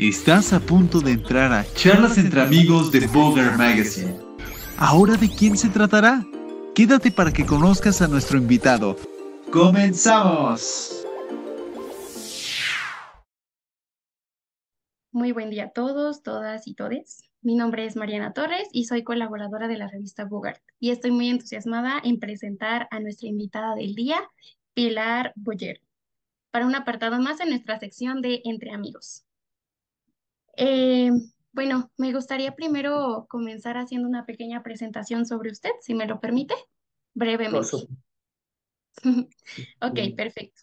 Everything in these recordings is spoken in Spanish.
Estás a punto de entrar a Charlas entre Amigos de Bogart Magazine. ¿Ahora de quién se tratará? Quédate para que conozcas a nuestro invitado. ¡Comenzamos! Muy buen día a todos, todas y todes. Mi nombre es Mariana Torres y soy colaboradora de la revista Bogart. Y estoy muy entusiasmada en presentar a nuestra invitada del día, Pilar Boyero, para un apartado más en nuestra sección de Entre Amigos. Eh, bueno, me gustaría primero comenzar haciendo una pequeña presentación sobre usted, si me lo permite, Por brevemente. supuesto. Ok, perfecto.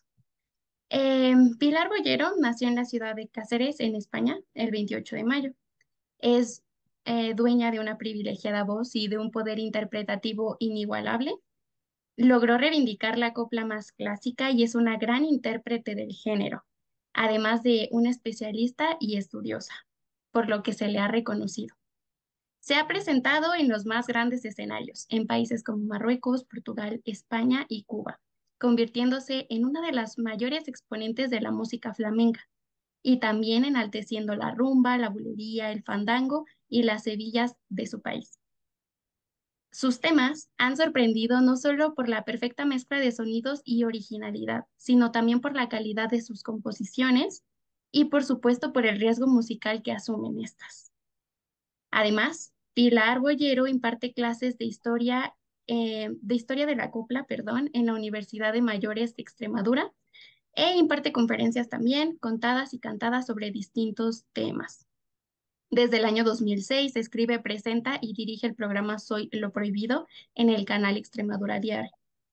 Pilar Boyero nació en la ciudad de Cáceres, en España, el 28 de mayo. Es dueña de una privilegiada voz y de un poder interpretativo inigualable. Logró reivindicar la copla más clásica y es una gran intérprete del género, además de una especialista y estudiosa, por lo que se le ha reconocido. Se ha presentado en los más grandes escenarios, en países como Marruecos, Portugal, España y Cuba, convirtiéndose en una de las mayores exponentes de la música flamenca y también enalteciendo la rumba, la bulería, el fandango y las sevillas de su país. Sus temas han sorprendido no solo por la perfecta mezcla de sonidos y originalidad, sino también por la calidad de sus composiciones y por supuesto por el riesgo musical que asumen estas. Además, Pilar Boyero imparte clases de historia de la copla, perdón, en la Universidad de Mayores de Extremadura e imparte conferencias también, contadas y cantadas sobre distintos temas. Desde el año 2006 escribe, presenta y dirige el programa Soy lo Prohibido en el canal Extremadura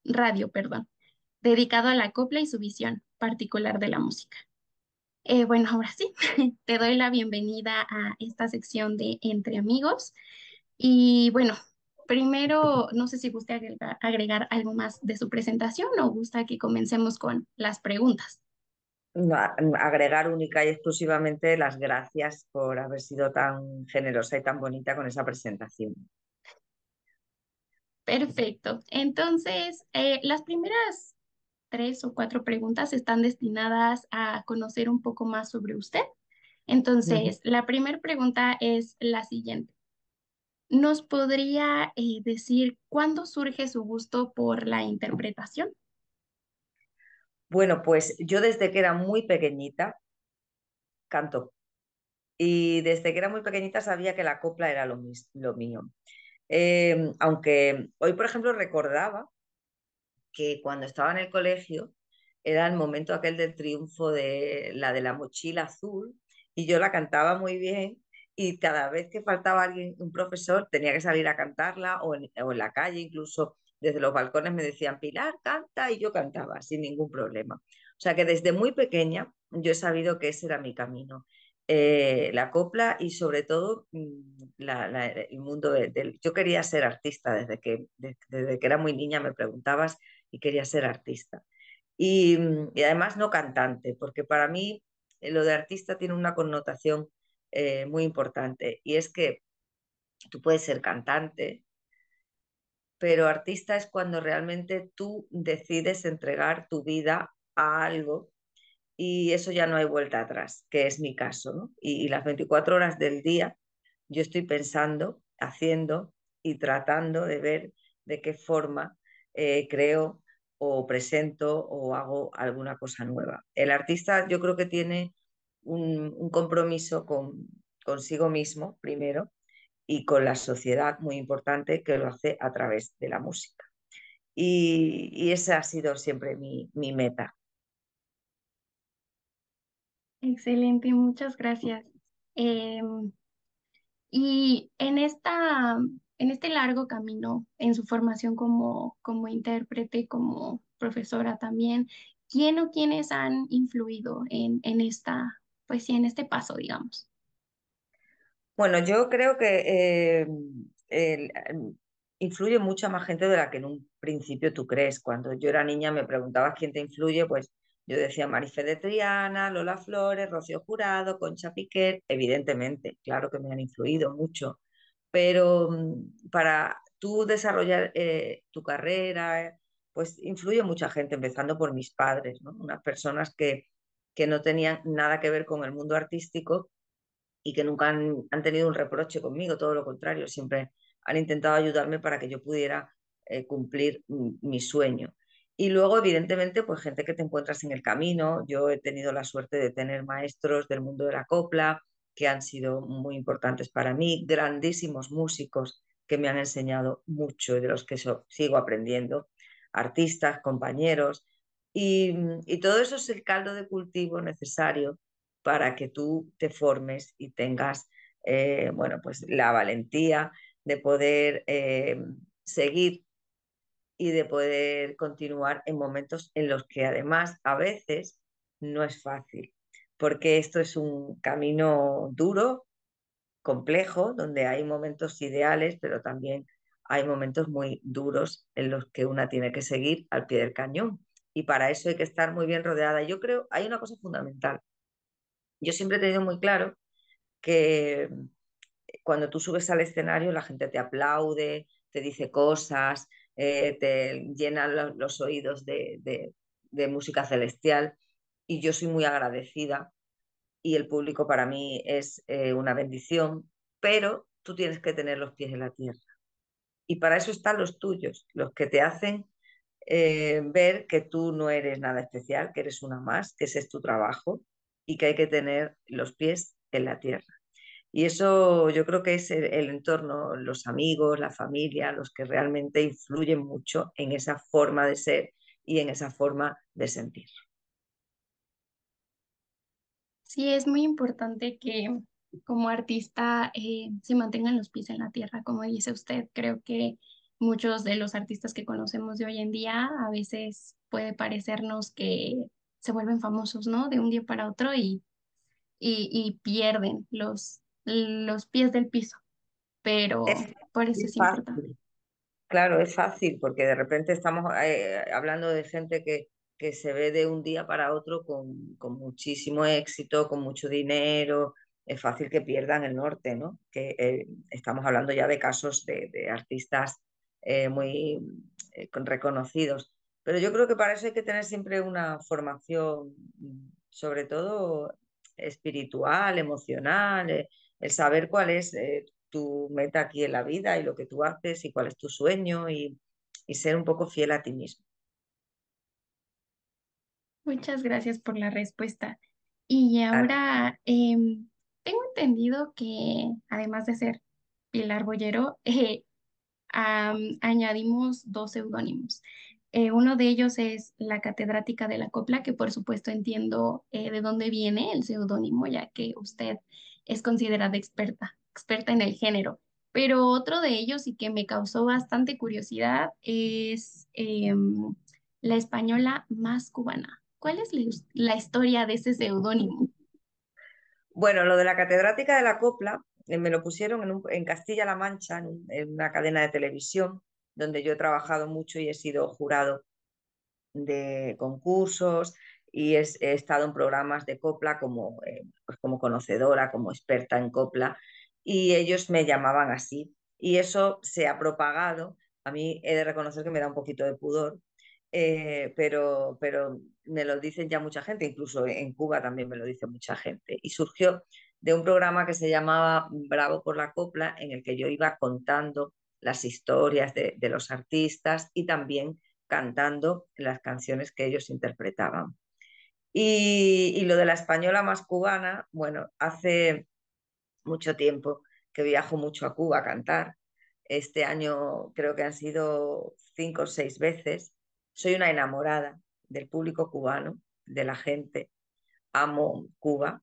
Radio, perdón, dedicado a la copla y su visión particular de la música. Bueno, ahora sí, te doy la bienvenida a esta sección de Entre Amigos. Y bueno, primero, no sé si gusta agregar algo más de su presentación o gusta que comencemos con las preguntas. Agregar única y exclusivamente las gracias por haber sido tan generosa y tan bonita con esa presentación. Perfecto. Entonces, las primeras 3 o 4 preguntas están destinadas a conocer un poco más sobre usted. Ujú. Entonces, la primera pregunta es la siguiente. ¿Nos podría decir cuándo surge su gusto por la interpretación? Bueno, pues yo desde que era muy pequeñita canto y desde que era muy pequeñita sabía que la copla era lo mío. Aunque hoy, por ejemplo, recordaba que cuando estaba en el colegio era el momento aquel del triunfo de la mochila azul y yo la cantaba muy bien y cada vez que faltaba alguien, un profesor, tenía que salir a cantarla o en la calle, incluso desde los balcones me decían, Pilar, canta y yo cantaba sin ningún problema. O sea que desde muy pequeña yo he sabido que ese era mi camino. La copla y sobre todo el mundo del... Yo quería ser artista desde que era muy niña, me preguntabas y quería ser artista. Y además no cantante, porque para mí lo de artista tiene una connotación muy importante y es que tú puedes ser cantante, pero artista es cuando realmente tú decides entregar tu vida a algo y eso ya no hay vuelta atrás, que es mi caso, ¿no? Y las 24 horas del día yo estoy pensando, haciendo y tratando de ver de qué forma creo o presento o hago alguna cosa nueva. El artista yo creo que tiene un compromiso consigo mismo primero y con la sociedad muy importante que lo hace a través de la música. Y esa ha sido siempre mi meta. Excelente, muchas gracias. Y en este largo camino, en su formación como intérprete, como profesora también, ¿quién o quiénes han influido en esta, pues sí, en este paso, digamos? Bueno, yo creo que influye mucha más gente de la que en un principio tú crees. Cuando yo era niña me preguntabas quién te influye, pues yo decía Marife de Triana, Lola Flores, Rocío Jurado, Concha Piquer, evidentemente, claro que me han influido mucho, pero para tú desarrollar tu carrera, pues influye mucha gente, empezando por mis padres, ¿no? Unas personas que no tenían nada que ver con el mundo artístico y que nunca han tenido un reproche conmigo, todo lo contrario, siempre han intentado ayudarme para que yo pudiera cumplir mi sueño. Y luego, evidentemente, pues gente que te encuentras en el camino. Yo he tenido la suerte de tener maestros del mundo de la copla que han sido muy importantes para mí, grandísimos músicos que me han enseñado mucho y de los que sigo aprendiendo, artistas, compañeros, y todo eso es el caldo de cultivo necesario para que tú te formes y tengas, bueno, pues la valentía de poder seguir y de poder continuar en momentos en los que además a veces no es fácil, porque esto es un camino duro, complejo, donde hay momentos ideales, pero también hay momentos muy duros en los que una tiene que seguir al pie del cañón. Y para eso hay que estar muy bien rodeada. Yo creo, hay una cosa fundamental. Yo siempre he tenido muy claro que cuando tú subes al escenario la gente te aplaude, te dice cosas, te llena los oídos de música celestial y yo soy muy agradecida y el público para mí es una bendición, pero tú tienes que tener los pies en la tierra. Y para eso están los tuyos, los que te hacen ver que tú no eres nada especial, que eres una más, que ese es tu trabajo y que hay que tener los pies en la tierra. Y eso yo creo que es el entorno, los amigos, la familia, los que realmente influyen mucho en esa forma de ser y en esa forma de sentir. Sí, es muy importante que como artista se mantengan los pies en la tierra, como dice usted. Creo que muchos de los artistas que conocemos de hoy en día a veces puede parecernos que se vuelven famosos, ¿no? De un día para otro y pierden los pies del piso, Es, pero por eso es es importante. fácil. Claro, es fácil porque de repente estamos hablando de gente que se ve de un día para otro con muchísimo éxito, con mucho dinero. Es fácil que pierdan el norte, ¿no? Que estamos hablando ya de casos de artistas muy reconocidos. Pero yo creo que para eso hay que tener siempre una formación, sobre todo espiritual, emocional, el saber cuál es tu meta aquí en la vida y lo que tú haces y cuál es tu sueño y ser un poco fiel a ti mismo. Muchas gracias por la respuesta. Y A- ahora tengo entendido que además de ser Pilar Boyero, añadimos dos seudónimos. Uno de ellos es la catedrática de la copla, que por supuesto entiendo de dónde viene el seudónimo, ya que usted es considerada experta en el género. Pero otro de ellos y que me causó bastante curiosidad es la española más cubana. ¿Cuál es la historia de ese seudónimo? bueno, lo de la catedrática de la copla me lo pusieron en Castilla-La Mancha, en una cadena de televisión, donde yo he trabajado mucho y he sido jurado de concursos y he estado en programas de copla como, pues como conocedora, como experta en copla, y ellos me llamaban así. Y eso se ha propagado. A mí he de reconocer que me da un poquito de pudor, pero me lo dicen ya mucha gente, incluso en Cuba también me lo dice mucha gente. Y surgió de un programa que se llamaba Bravo por la Copla, en el que yo iba contando las historias de los artistas y también cantando las canciones que ellos interpretaban. Y lo de la española más cubana, bueno, hace mucho tiempo que viajo mucho a Cuba a cantar. Este año creo que han sido 5 o 6 veces. Soy una enamorada del público cubano, de la gente. Amo Cuba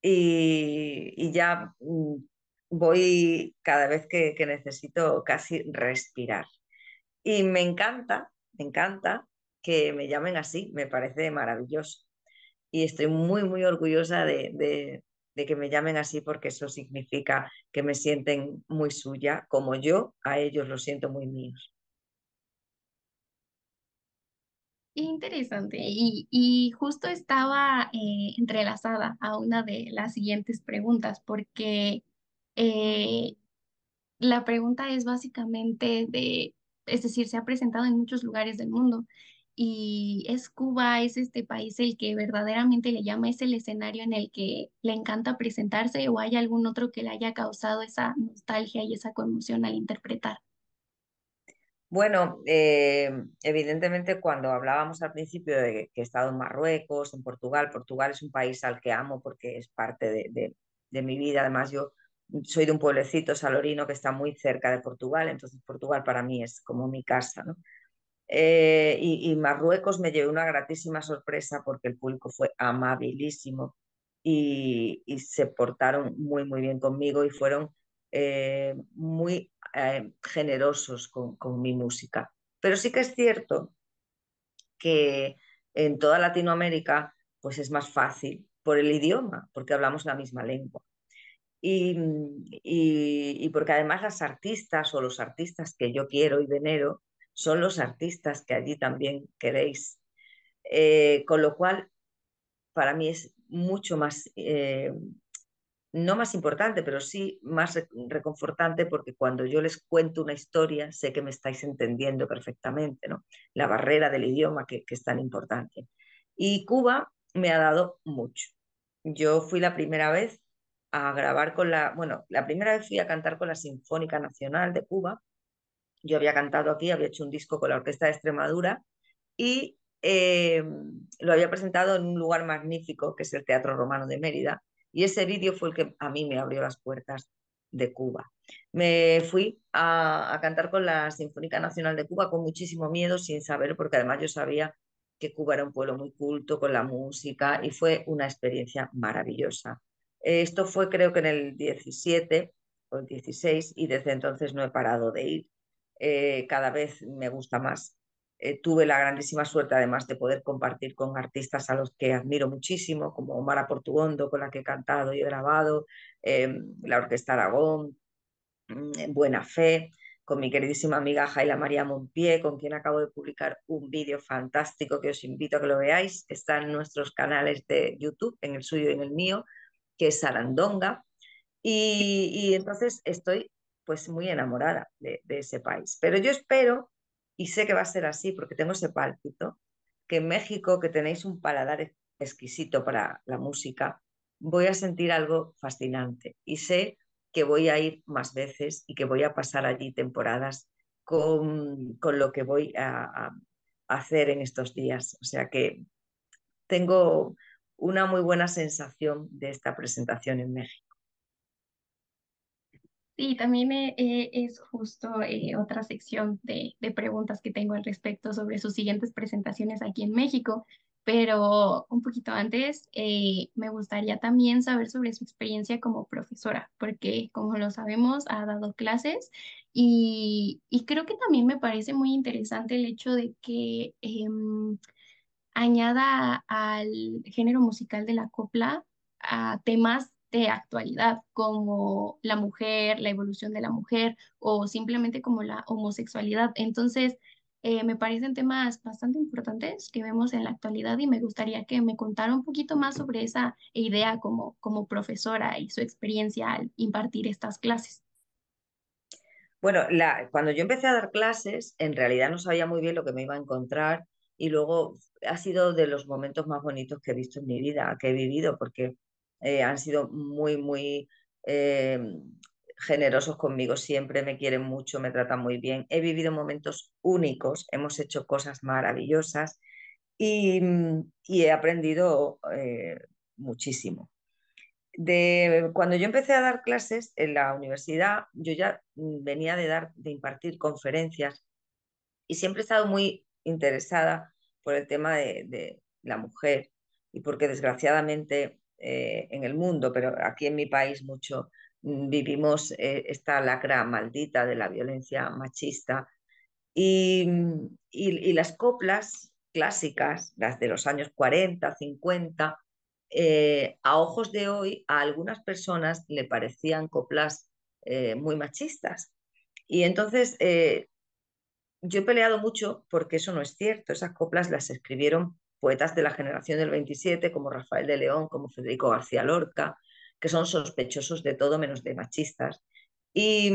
y ya voy cada vez que necesito casi respirar. Y me encanta que me llamen así, me parece maravilloso. Y estoy muy, muy orgullosa de que me llamen así porque eso significa que me sienten muy suya, como yo a ellos los siento muy míos. Interesante. Y justo estaba entrelazada a una de las siguientes preguntas, porque eh, la pregunta es básicamente es decir, se ha presentado en muchos lugares del mundo y es Cuba, es este país el que verdaderamente le llama, es el escenario en el que le encanta presentarse o hay algún otro que le haya causado esa nostalgia y esa conmoción al interpretar. Bueno, evidentemente cuando hablábamos al principio de que he estado en Marruecos, en Portugal, Portugal es un país al que amo porque es parte de mi vida. Además, yo soy de un pueblecito salorino que está muy cerca de Portugal, entonces Portugal para mí es como mi casa, ¿no? Y Marruecos me llevé una gratísima sorpresa porque el público fue amabilísimo y se portaron muy, muy bien conmigo y fueron muy generosos con mi música. Pero sí que es cierto que en toda Latinoamérica pues es más fácil por el idioma, porque hablamos la misma lengua. Y, y porque además las artistas o los artistas que yo quiero y venero son los artistas que allí también queréis. Con lo cual, para mí es mucho más, no más importante, pero sí más reconfortante porque cuando yo les cuento una historia, sé que me estáis entendiendo perfectamente, ¿no? La barrera del idioma que es tan importante. Y Cuba me ha dado mucho. Yo fui la primera vez a grabar con bueno, la primera vez fui a cantar con la Sinfónica Nacional de Cuba. Yo había cantado aquí, había hecho un disco con la Orquesta de Extremadura y lo había presentado en un lugar magnífico que es el Teatro Romano de Mérida y ese vídeo fue el que a mí me abrió las puertas de Cuba. Me fui a cantar con la Sinfónica Nacional de Cuba con muchísimo miedo, sin saber, porque además yo sabía que Cuba era un pueblo muy culto con la música y fue una experiencia maravillosa. Esto fue creo que en el 17 o el 16 y desde entonces no he parado de ir. Cada vez me gusta más. Tuve la grandísima suerte además de poder compartir con artistas a los que admiro muchísimo, como Mara Portuondo, con la que he cantado y he grabado, la Orquesta Aragón, Buena Fe, con mi queridísima amiga Jaila María Monpié, con quien acabo de publicar un vídeo fantástico que os invito a que lo veáis. Está en nuestros canales de YouTube, en el suyo y en el mío, que es Sarandonga. Y entonces estoy pues muy enamorada de ese país. Pero yo espero, y sé que va a ser así porque tengo ese pálpito, que en México, que tenéis un paladar exquisito para la música, voy a sentir algo fascinante. Y sé que voy a ir más veces y que voy a pasar allí temporadas con lo que voy a hacer en estos días. O sea que tengo una muy buena sensación de esta presentación en México. Sí, también es justo otra sección de preguntas que tengo al respecto sobre sus siguientes presentaciones aquí en México, pero un poquito antes me gustaría también saber sobre su experiencia como profesora, porque como lo sabemos ha dado clases y creo que también me parece muy interesante el hecho de que añada al género musical de la copla a temas de actualidad como la mujer, la evolución de la mujer o simplemente como la homosexualidad. Entonces, me parecen temas bastante importantes que vemos en la actualidad y me gustaría que me contara un poquito más sobre esa idea como profesora y su experiencia al impartir estas clases. Bueno, cuando yo empecé a dar clases, en realidad no sabía muy bien lo que me iba a encontrar y luego ha sido de los momentos más bonitos que he visto en mi vida, que he vivido, porque han sido muy, muy eh, generosos conmigo siempre, me quieren mucho, me tratan muy bien. He vivido momentos únicos, hemos hecho cosas maravillosas y he aprendido muchísimo. Cuando yo empecé a dar clases en la universidad, yo ya venía de impartir conferencias y siempre he estado muy interesada por el tema de la mujer y porque desgraciadamente en el mundo, pero aquí en mi país mucho, vivimos esta lacra maldita de la violencia machista y las coplas clásicas, las de los años 40 50 a ojos de hoy, a algunas personas le parecían coplas muy machistas. Y entonces yo he peleado mucho porque eso no es cierto. Esas coplas las escribieron poetas de la generación del 27, como Rafael de León, como Federico García Lorca, que son sospechosos de todo menos de machistas. Y,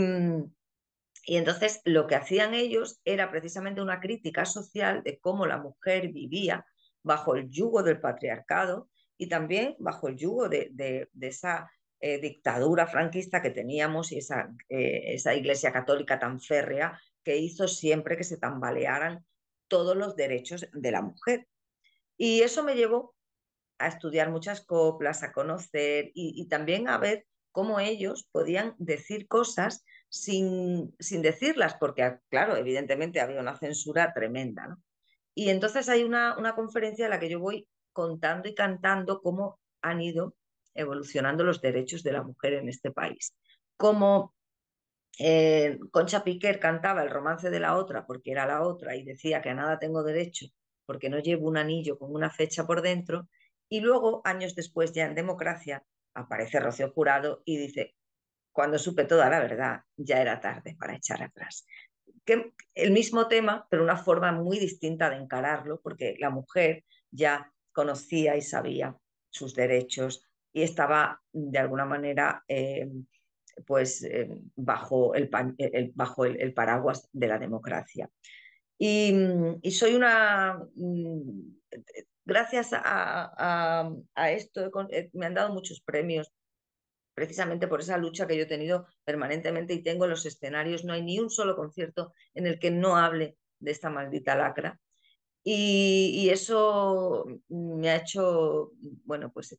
Y entonces lo que hacían ellos era precisamente una crítica social de cómo la mujer vivía bajo el yugo del patriarcado y también bajo el yugo de esa dictadura franquista que teníamos y esa iglesia católica tan férrea que hizo siempre que se tambalearan todos los derechos de la mujer. Y eso me llevó a estudiar muchas coplas, a conocer y también a ver cómo ellos podían decir cosas sin decirlas, porque, claro, evidentemente había una censura tremenda, ¿no? Y entonces hay una conferencia en la que yo voy contando y cantando cómo han ido evolucionando los derechos de la mujer en este país. Cómo Concha Piquer cantaba el romance de la otra porque era la otra y decía que a nada tengo derecho porque no llevo un anillo con una fecha por dentro. Y luego, años después, ya en Democracia, aparece Rocío Jurado y dice, cuando supe toda la verdad, ya era tarde para echar atrás. Que el mismo tema, pero una forma muy distinta de encararlo, porque la mujer ya conocía y sabía sus derechos y estaba de alguna manera pues bajo el paraguas de la democracia. Y soy gracias a esto me han dado muchos premios precisamente por esa lucha que yo he tenido permanentemente y tengo en los escenarios. No hay ni un solo concierto en el que no hable de esta maldita lacra. Y eso me ha hecho, bueno, pues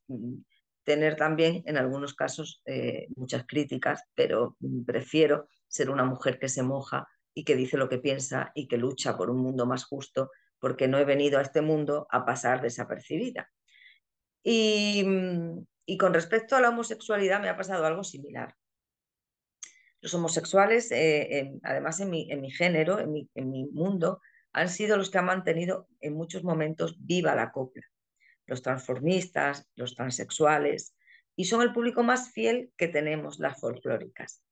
tener también en algunos casos muchas críticas, pero prefiero ser una mujer que se moja y que dice lo que piensa y que lucha por un mundo más justo, porque no he venido a este mundo a pasar desapercibida. Y con respecto a la homosexualidad me ha pasado algo similar. Los homosexuales, además en mi género, en mi mundo, han sido los que han mantenido en muchos momentos viva la copla. Los transformistas, los transexuales, y son el público más fiel que tenemos las folclóricas.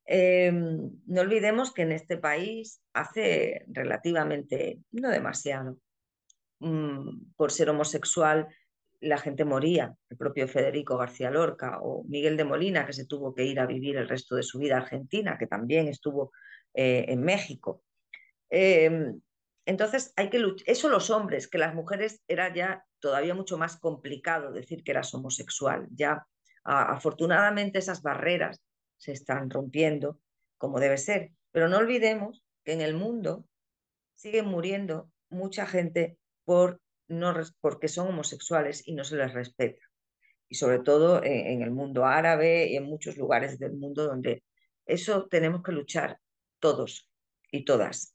No olvidemos que en este país hace relativamente, no demasiado, por ser homosexual la gente moría, el propio Federico García Lorca o Miguel de Molina, que se tuvo que ir a vivir el resto de su vida a Argentina, que también estuvo en México. Eh, entonces hay que luchar, eso los hombres, que las mujeres era ya todavía mucho más complicado decir que eras homosexual. Ya afortunadamente esas barreras se están rompiendo como debe ser, pero no olvidemos que en el mundo siguen muriendo mucha gente no, porque son homosexuales y no se les respeta. Y sobre todo en el mundo árabe y en muchos lugares del mundo donde eso tenemos que luchar todos y todas.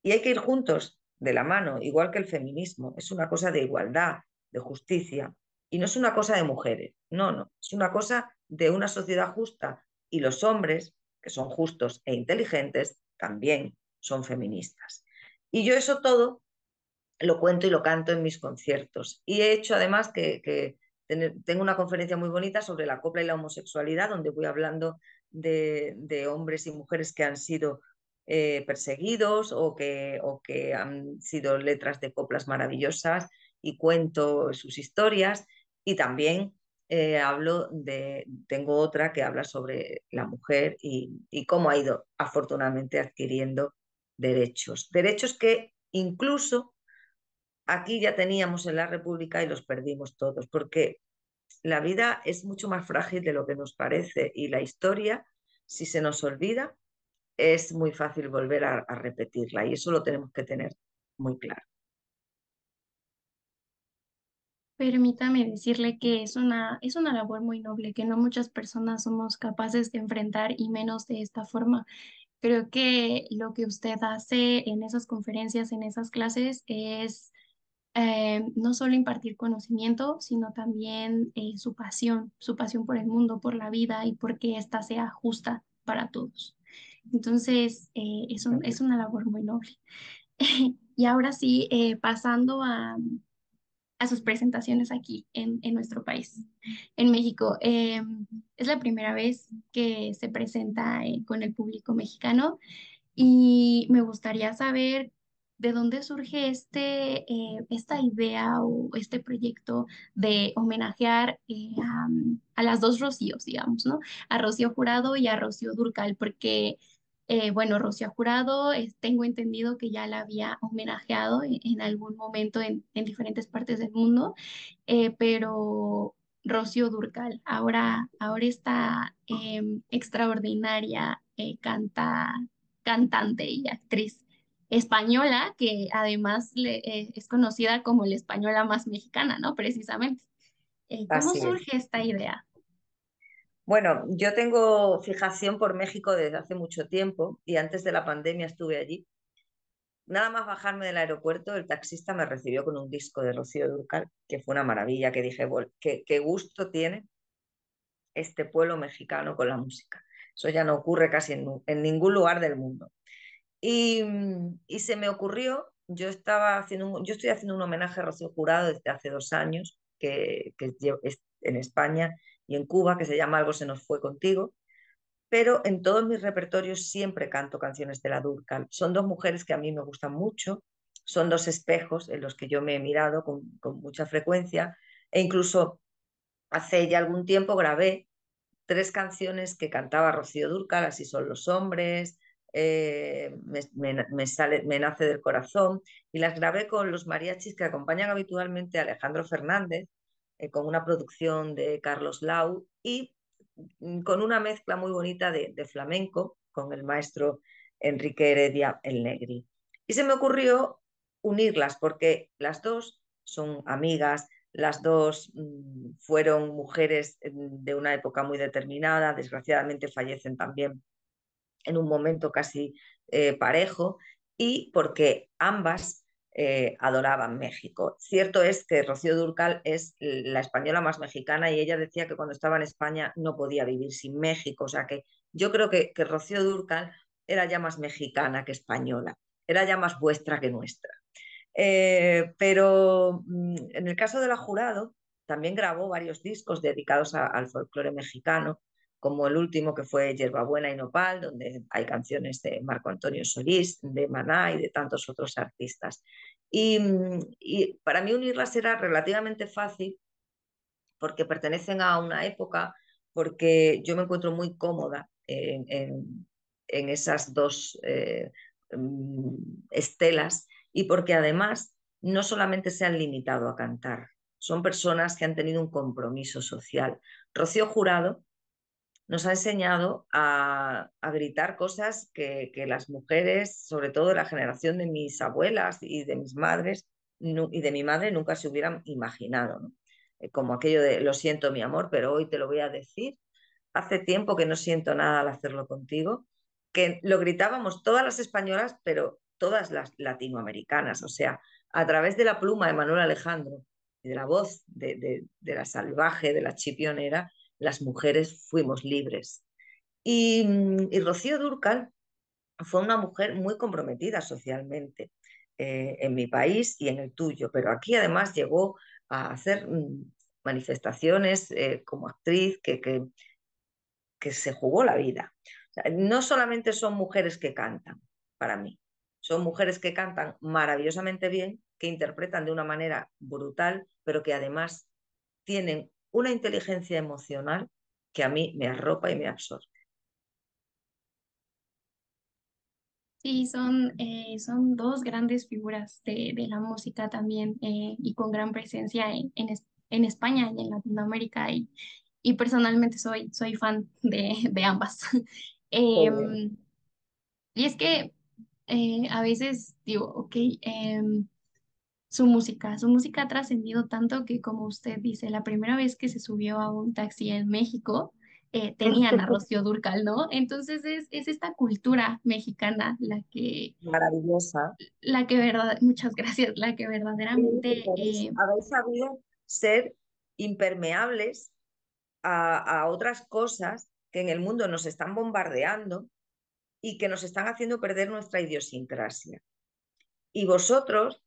Y hay que ir juntos de la mano, igual que el feminismo. Es una cosa de igualdad, de justicia. Y no es una cosa de mujeres, no, no. Es una cosa de una sociedad justa. Y los hombres, que son justos e inteligentes, también son feministas. Y yo eso todo lo cuento y lo canto en mis conciertos. Y he hecho además tengo una conferencia muy bonita sobre la copla y la homosexualidad, donde voy hablando de hombres y mujeres que han sido perseguidos o que han sido letras de coplas maravillosas y cuento sus historias. Y también tengo otra que habla sobre la mujer y cómo ha ido afortunadamente adquiriendo derechos. Derechos que incluso aquí ya teníamos en la República y los perdimos todos, porque la vida es mucho más frágil de lo que nos parece y la historia, si se nos olvida, es muy fácil volver a repetirla y eso lo tenemos que tener muy claro. Permítame decirle que es una labor muy noble, que no muchas personas somos capaces de enfrentar y menos de esta forma. Creo que lo que usted hace en esas conferencias, en esas clases, es no solo impartir conocimiento, sino también su pasión por el mundo, por la vida y porque ésta sea justa para todos. Entonces, es una labor muy noble. Y ahora sí, pasando a sus presentaciones aquí en nuestro país, en México. Es la primera vez que se presenta con el público mexicano y me gustaría saber de dónde surge esta idea o este proyecto de homenajear a las dos Rocíos, digamos, ¿no? A Rocío Jurado y a Rocío Dúrcal, porque Bueno, Rocío Jurado, tengo entendido que ya la había homenajeado en algún momento en diferentes partes del mundo, pero Rocío Dúrcal, ahora esta extraordinaria cantante y actriz española, que además es conocida como la española más mexicana, ¿no? Precisamente. ¿Cómo Así es. surge esta idea? Bueno, yo tengo fijación por México desde hace mucho tiempo y antes de la pandemia estuve allí. Nada más bajarme del aeropuerto, el taxista me recibió con un disco de Rocío Dúrcal, que fue una maravilla, que dije, qué gusto tiene este pueblo mexicano con la música. Eso ya no ocurre casi en ningún lugar del mundo. Y se me ocurrió, yo estoy haciendo un homenaje a Rocío Jurado desde hace 2 años, es en España y en Cuba, que se llama Algo se nos fue contigo, pero en todos mis repertorios siempre canto canciones de la Dúrcal. Son dos mujeres que a mí me gustan mucho, son dos espejos en los que yo me he mirado con mucha frecuencia, e incluso hace ya algún tiempo grabé 3 canciones que cantaba Rocío Dúrcal: Así son los hombres, me nace del corazón, y las grabé con los mariachis que acompañan habitualmente a Alejandro Fernández, con una producción de Carlos Lau y con una mezcla muy bonita de flamenco con el maestro Enrique Heredia el Negri. Y se me ocurrió unirlas porque las dos son amigas, las dos fueron mujeres de una época muy determinada, desgraciadamente fallecen también en un momento casi parejo, y porque ambas adoraban México. Cierto es que Rocío Dúrcal es la española más mexicana y ella decía que cuando estaba en España no podía vivir sin México, o sea que yo creo que Rocío Dúrcal era ya más mexicana que española, era ya más vuestra que nuestra. Pero en el caso de la Jurado, también grabó varios discos dedicados al folclore mexicano, como el último, que fue Yerbabuena y Nopal, donde hay canciones de Marco Antonio Solís, de Maná y de tantos otros artistas. Y para mí unirlas era relativamente fácil porque pertenecen a una época, porque yo me encuentro muy cómoda en esas dos estelas, y porque además no solamente se han limitado a cantar, son personas que han tenido un compromiso social. Rocío Jurado nos ha enseñado a gritar cosas que las mujeres, sobre todo de la generación de mis abuelas y de mis madres, y de mi madre, nunca se hubieran imaginado, ¿no? Como aquello de lo siento mi amor, pero hoy te lo voy a decir. Hace tiempo que no siento nada al hacerlo contigo, que lo gritábamos todas las españolas, pero todas las latinoamericanas, o sea, a través de la pluma de Manuel Alejandro y de la voz de la salvaje, de la chipionera, las mujeres fuimos libres. Y Rocío Dúrcal fue una mujer muy comprometida socialmente, en mi país y en el tuyo, pero aquí además llegó a hacer manifestaciones como actriz que se jugó la vida. O sea, no solamente son mujeres que cantan, para mí, son mujeres que cantan maravillosamente bien, que interpretan de una manera brutal, pero que además tienen una inteligencia emocional que a mí me arropa y me absorbe. Sí, son dos grandes figuras de la música también, y con gran presencia en España y en Latinoamérica, y personalmente soy fan de ambas. Em, y es que a veces digo, ok, su música ha trascendido tanto que, como usted dice, la primera vez que se subió a un taxi en México, tenían a Rocío Dúrcal, ¿no? Entonces es esta cultura mexicana Maravillosa. muchas gracias, la que Sí, verdaderamente, porque habéis sabido ser impermeables a otras cosas que en el mundo nos están bombardeando y que nos están haciendo perder nuestra idiosincrasia. Y vosotros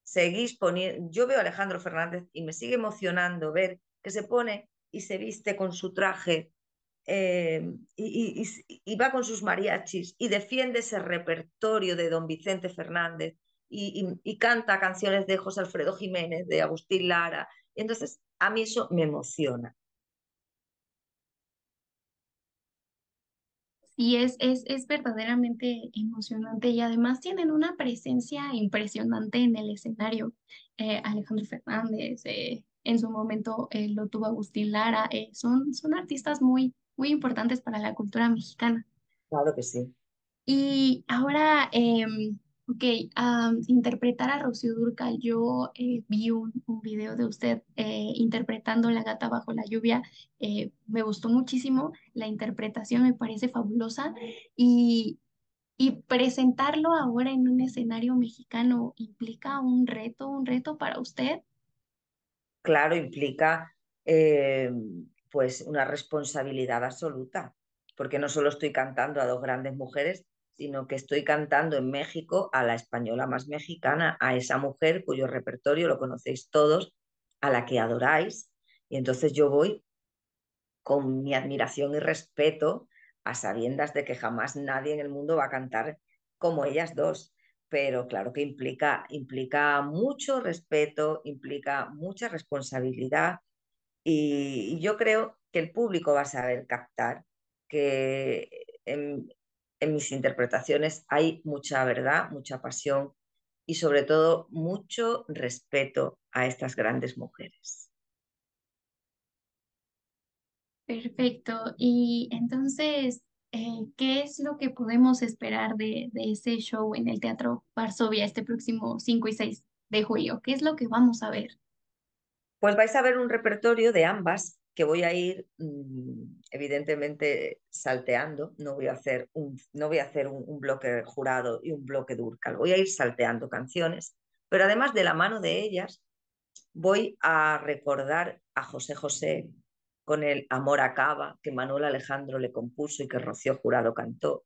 seguís poniendo, yo veo a Alejandro Fernández y me sigue emocionando ver que se pone y se viste con su traje, y va con sus mariachis y defiende ese repertorio de don Vicente Fernández y canta canciones de José Alfredo Jiménez, de Agustín Lara. Entonces, a mí eso me emociona. Y es verdaderamente emocionante y además tienen una presencia impresionante en el escenario. Alejandro Fernández, en su momento lo tuvo Agustín Lara, son artistas muy importantes para la cultura mexicana. Claro que sí. Y ahora, ok, interpretar a Rocío Dúrcal. Yo vi un video de usted interpretando La gata bajo la lluvia. Me gustó muchísimo, la interpretación me parece fabulosa y, y presentarlo ahora en un escenario mexicano implica un reto para usted. Claro, implica eh, pues una responsabilidad absoluta, porque no solo estoy cantando a dos grandes mujeres, sino que estoy cantando en México a la española más mexicana, a esa mujer cuyo repertorio lo conocéis todos, a la que adoráis, y entonces yo voy con mi admiración y respeto a sabiendas de que jamás nadie en el mundo va a cantar como ellas dos. Pero claro que implica mucho respeto, implica mucha responsabilidad y yo creo que el público va a saber captar que en mis interpretaciones hay mucha verdad, mucha pasión y sobre todo mucho respeto a estas grandes mujeres. Perfecto. Y entonces, ¿qué es lo que podemos esperar de ese show en el Teatro Varsovia este próximo 5 y 6 de julio? ¿Qué es lo que vamos a ver? Pues vais a ver un repertorio de ambas que voy a ir evidentemente salteando. No voy a hacer un bloque jurado y un bloque Dúrcal. Voy a ir salteando canciones, pero además de la mano de ellas voy a recordar a José José con el Amor acaba que Manuel Alejandro le compuso y que Rocío Jurado cantó.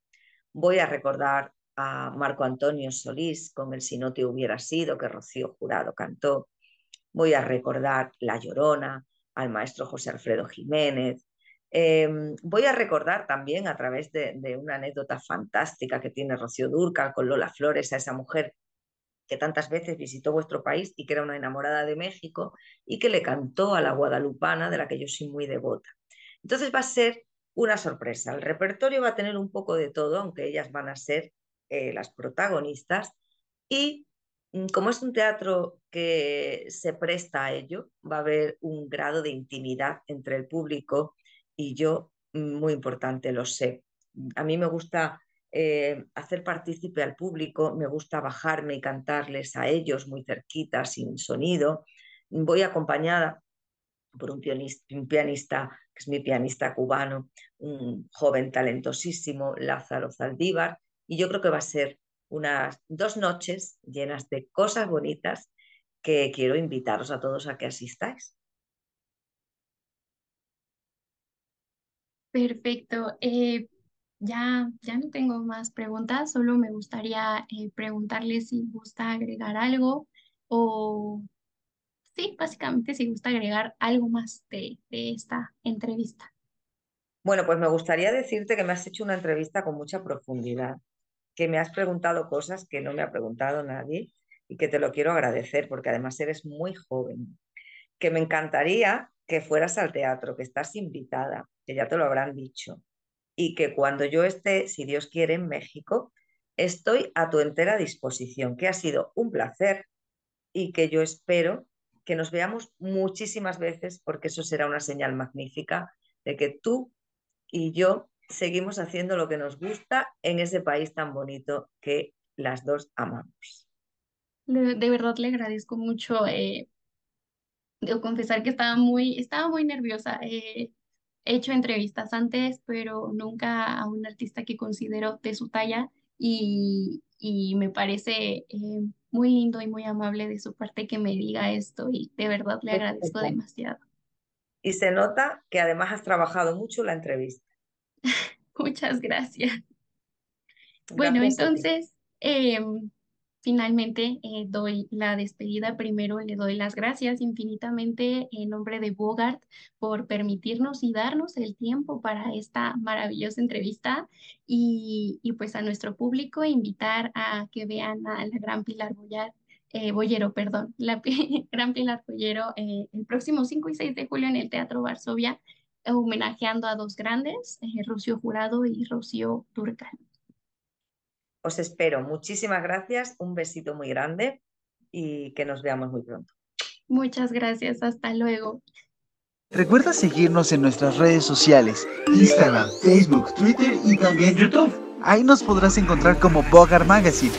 Voy a recordar a Marco Antonio Solís con el Si no te hubiera sido que Rocío Jurado cantó. Voy a recordar La Llorona, al maestro José Alfredo Jiménez. Voy a recordar también a través de una anécdota fantástica que tiene Rocío Dúrcal con Lola Flores, a esa mujer que tantas veces visitó vuestro país y que era una enamorada de México y que le cantó a la guadalupana, de la que yo soy muy devota. Entonces va a ser una sorpresa. El repertorio va a tener un poco de todo, aunque ellas van a ser las protagonistas. Y como es un teatro que se presta a ello, va a haber un grado de intimidad entre el público y yo, muy importante, lo sé. A mí me gusta hacer partícipe al público, me gusta bajarme y cantarles a ellos muy cerquita, sin sonido. Voy acompañada por un pianista, que es mi pianista cubano, un joven talentosísimo, Lázaro Zaldívar, y yo creo que va a ser unas 2 noches llenas de cosas bonitas que quiero invitaros a todos a que asistáis. Perfecto. Ya no tengo más preguntas, solo me gustaría preguntarle si gusta agregar algo o sí, básicamente si gusta agregar algo más de esta entrevista. Bueno, pues me gustaría decirte que me has hecho una entrevista con mucha profundidad, que me has preguntado cosas que no me ha preguntado nadie y que te lo quiero agradecer porque además eres muy joven, que me encantaría que fueras al teatro, que estás invitada, que ya te lo habrán dicho, y que cuando yo esté, si Dios quiere, en México, estoy a tu entera disposición, que ha sido un placer y que yo espero que nos veamos muchísimas veces porque eso será una señal magnífica de que tú y yo seguimos haciendo lo que nos gusta en ese país tan bonito que las dos amamos. De verdad le agradezco mucho. Debo confesar que estaba muy nerviosa. He hecho entrevistas antes, pero nunca a un artista que considero de su talla y me parece muy lindo y muy amable de su parte que me diga esto y de verdad le agradezco demasiado. Y se nota que además has trabajado mucho la entrevista. Muchas gracias. Bueno, Gracias a ti. entonces, finalmente doy la despedida. Primero le doy las gracias infinitamente en nombre de Bogart por permitirnos y darnos el tiempo para esta maravillosa entrevista y pues a nuestro público invitar a que vean a la gran Pilar Boyero, perdón, gran Pilar Boyero el próximo 5 y 6 de julio en el Teatro Varsovia. homenajeando a dos grandes, Rocío Jurado y Rocío Dúrcal. Os espero. Muchísimas gracias. Un besito muy grande y que nos veamos muy pronto. Muchas gracias, hasta luego. Recuerda seguirnos en nuestras redes sociales, Instagram, Facebook, Twitter y también YouTube. Ahí nos podrás encontrar como Bogart Magazine.